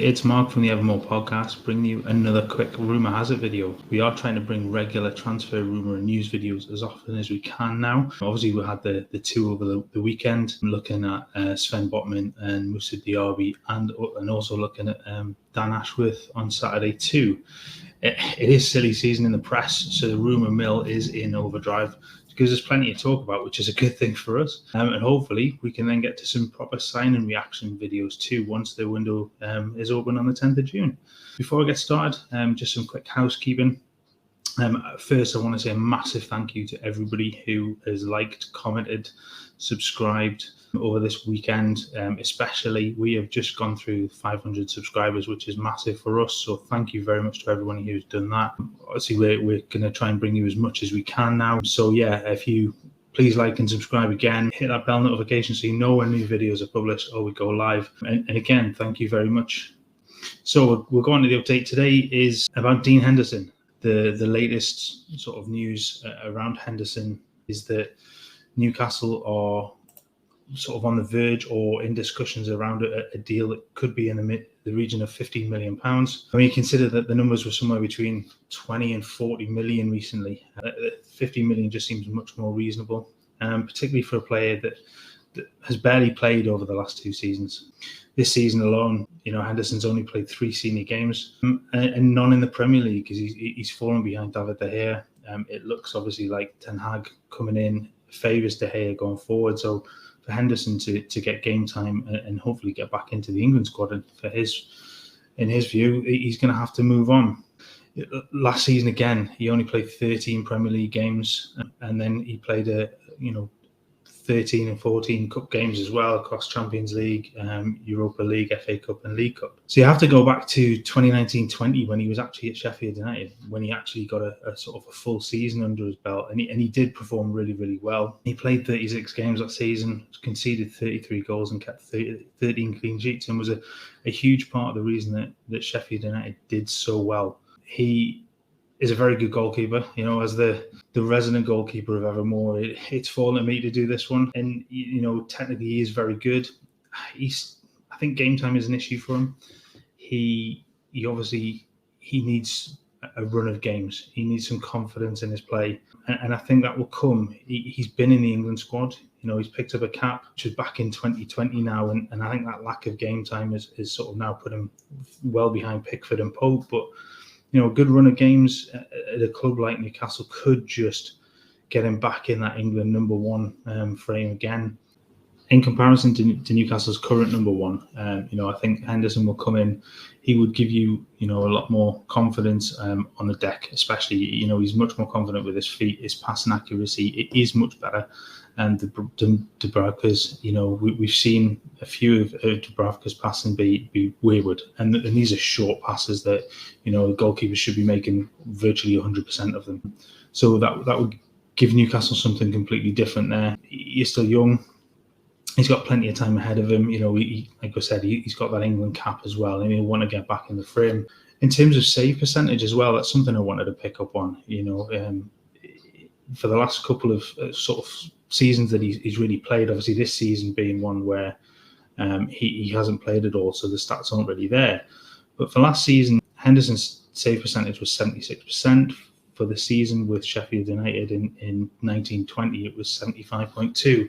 It's Mark from the Evermore podcast, bringing you another quick Rumour Has It video. We are trying to bring regular transfer rumour and news videos as often as we can now. Obviously, we had the two over the weekend, looking at Sven Botman and Moussa Diaby, and also looking at Dan Ashworth on Saturday too. It is silly season in the press, so the rumour mill is in overdrive. Gives us plenty to talk about, which is a good thing for us. And hopefully we can then get to some proper sign and reaction videos too once the window is open on the 10th of June. Before I get started, just some quick housekeeping. First, I want to say a massive thank you to everybody who has liked, commented, subscribed over this weekend. Especially, we have just gone through 500 subscribers, which is massive for us. So thank you very much to everyone who's done that. Obviously, we're going to try and bring you as much as we can now. So yeah, if you please like and subscribe again, hit that bell notification so you know when new videos are published or we go live. And again, thank you very much. So we'll go on to the update. Today is about Dean Henderson. The latest sort of news around Henderson is that Newcastle are sort of on the verge or in discussions around a deal that could be in the region of £15 million. I mean, you consider that the numbers were somewhere between 20 and 40 million recently. 50 million just seems much more reasonable, particularly for a player that has barely played over the last two seasons. This season alone, Henderson's only played 3 senior games and none in the Premier League because he's fallen behind David De Gea. It looks obviously like Ten Hag coming in favours De Gea going forward. So for Henderson to get game time and hopefully get back into the England squad, and in his view, he's going to have to move on. Last season again, he only played 13 Premier League games, and then he played 13 and 14 cup games as well across Champions League, Europa League, FA Cup and League Cup. So you have to go back to 2019-20 when he was actually at Sheffield United, when he actually got a sort of a full season under his belt, and he did perform really, really well. He played 36 games that season, conceded 33 goals and kept 13 clean sheets, and was a huge part of the reason that Sheffield United did so well. He is a very good goalkeeper, as the resident goalkeeper of Evermore. It's fallen to me to do this one, and technically he is very good. I think game time is an issue for him. He needs a run of games. He needs some confidence in his play, and I think that will come. He's been in the England squad. He's picked up a cap, which is back in 2020 now, and I think that lack of game time is sort of now put him well behind Pickford and Pope, but a good run of games at a club like Newcastle could just get him back in that England number one frame again. In comparison to Newcastle's current number one, I think Henderson will come in. He would give you, a lot more confidence on the deck, especially, he's much more confident with his feet. His passing accuracy, it is much better. And Dubravka's, we've seen a few of Dubravka's passing be wayward. And these are short passes that, the goalkeepers should be making virtually 100% of them. So that would give Newcastle something completely different there. He's still young. He's got plenty of time ahead of him. Like I said, he's got that England cap as well, and he'll want to get back in the frame. In terms of save percentage as well, that's something I wanted to pick up on. For the last couple of sort of seasons that he's really played, obviously this season being one where he hasn't played at all, so the stats aren't really there. But for last season, Henderson's save percentage was 76%. For the season with Sheffield United in 1920, it was 75.2%.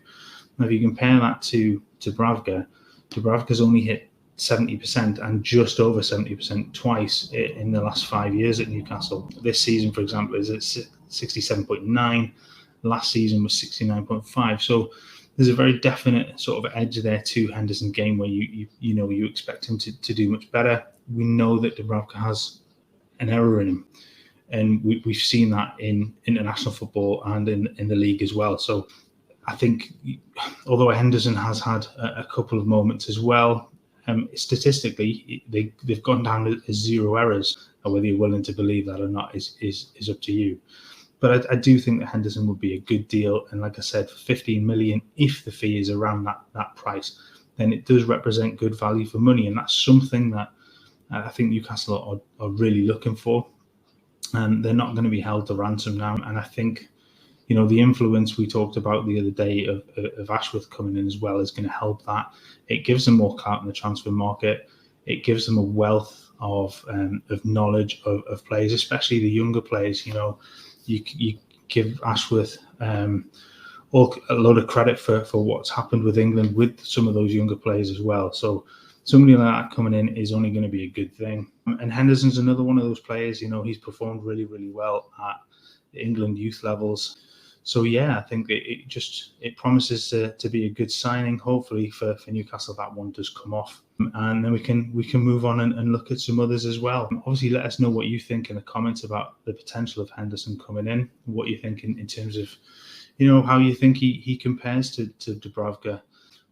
Now, if you compare that to Dubravka's only hit 70% and just over 70% twice in the last 5 years at Newcastle. This season, for example, is at 67.9. Last season was 69.5. So there's a very definite sort of edge there to Henderson's game where you expect him to do much better. We know that Dubravka has an error in him, and we've seen that in international football and in the league as well. So I think, although Henderson has had a couple of moments as well, statistically they've gone down as 0 errors. And whether you're willing to believe that or not is up to you. But I do think that Henderson would be a good deal, and like I said, for 15 million, if the fee is around that price, then it does represent good value for money, and that's something that I think Newcastle are really looking for. And they're not going to be held to ransom now, and I think, the influence we talked about the other day of Ashworth coming in as well is going to help that. It gives them more clout in the transfer market. it gives them a wealth of knowledge of players, especially the younger players. You know, you give Ashworth a lot of credit for what's happened with England with some of those younger players as well. So somebody like that coming in is only going to be a good thing. And Henderson's another one of those players. You know, he's performed really, really well at the England youth levels. So yeah, I think it promises to be a good signing. Hopefully for Newcastle, that one does come off, and then we can move on and look at some others as well. Obviously, let us know what you think in the comments about the potential of Henderson coming in. What you think in terms of, you know, how you think he compares to Dubravka.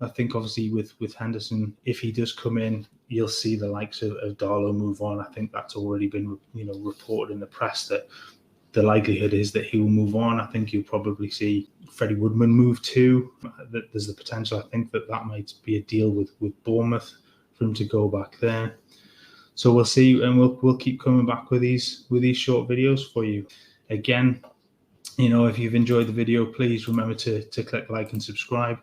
I think obviously with Henderson, if he does come in, you'll see the likes of Darlow move on. I think that's already been, you know, reported in the press that the likelihood is that he will move on. I think you'll probably see Freddie Woodman move too. There's the potential, I think, that might be a deal with Bournemouth for him to go back there. So we'll see, and we'll keep coming back with these short videos for you. Again, you know, if you've enjoyed the video, please remember to click like and subscribe.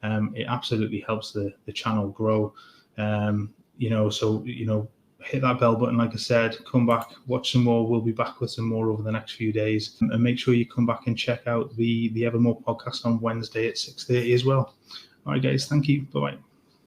It absolutely helps the channel grow. You know, so, you know, hit that bell button, like I said, come back, watch some more. We'll be back with some more over the next few days. And make sure you come back and check out the Evermore podcast on Wednesday at 6:30 as well. All right, guys, thank you. Bye-bye.